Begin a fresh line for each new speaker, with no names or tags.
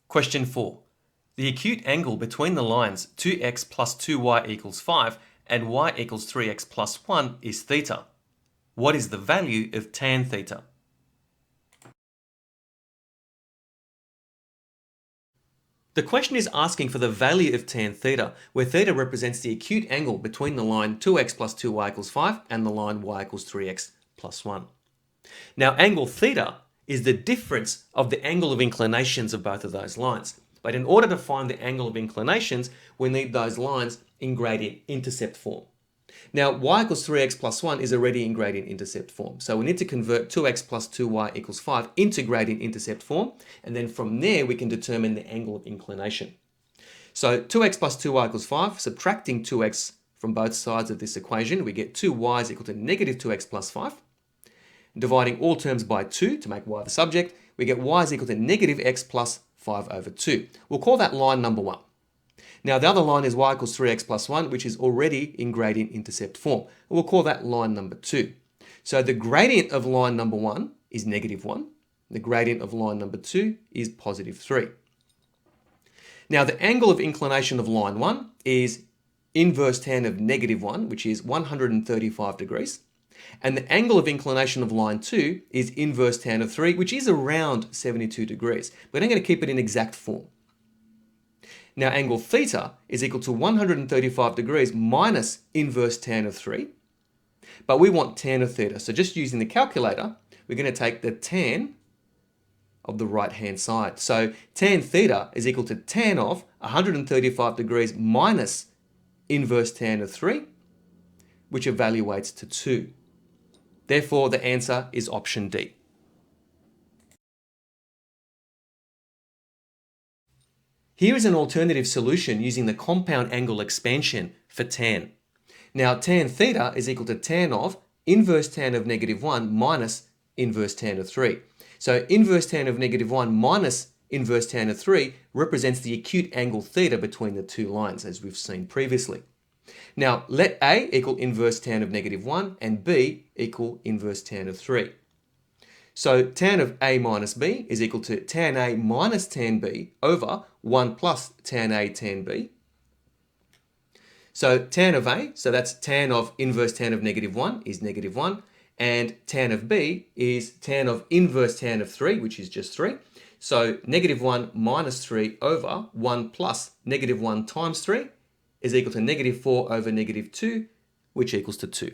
Question 4. The acute angle between the lines 2x plus 2y equals 5 and y equals 3x plus 1 is theta. What is the value of tan theta? The question is asking for the value of tan theta, where theta represents the acute angle between the line 2x plus 2y equals 5 and the line y equals 3x plus 1. Now, angle theta is the difference of the angle of inclinations of both of those lines. But in order to find the angle of inclinations, we need those lines in gradient intercept form. Now, y equals 3x plus 1 is already in gradient intercept form. So we need to convert 2x plus 2y equals 5 into gradient intercept form. And then from there, we can determine the angle of inclination. So 2x plus 2y equals 5, subtracting 2x from both sides of this equation, we get 2y is equal to negative 2x plus 5. Dividing all terms by 2 to make y the subject, we get y is equal to negative x plus 5 over 2. We'll call that line number 1. Now the other line is y equals 3x plus 1, which is already in gradient intercept form. We'll call that line number 2. So the gradient of line number 1 is negative 1. The gradient of line number 2 is positive 3. Now the angle of inclination of line 1 is inverse tan of negative 1, which is 135 degrees. And the angle of inclination of line 2 is inverse tan of 3, which is around 72 degrees. But I'm going to keep it in exact form. Now angle theta is equal to 135 degrees minus inverse tan of 3. But we want tan of theta. So just using the calculator, we're going to take the tan of the right-hand side. So tan theta is equal to tan of 135 degrees minus inverse tan of 3, which evaluates to 2. Therefore, the answer is option D. Here is an alternative solution using the compound angle expansion for tan. Now, tan theta is equal to tan of inverse tan of negative 1 minus inverse tan of 3. So inverse tan of negative 1 minus inverse tan of 3 represents the acute angle theta between the two lines, as we've seen previously. Now, let A equal inverse tan of negative 1 and B equal inverse tan of 3. So tan of A minus B is equal to tan A minus tan B over 1 plus tan A tan B. So tan of A, so that's tan of inverse tan of negative 1 is negative 1. And tan of B is tan of inverse tan of 3, which is just 3. So negative 1 minus 3 over 1 plus negative 1 times 3 is equal to negative 4 over negative 2, which equals to 2.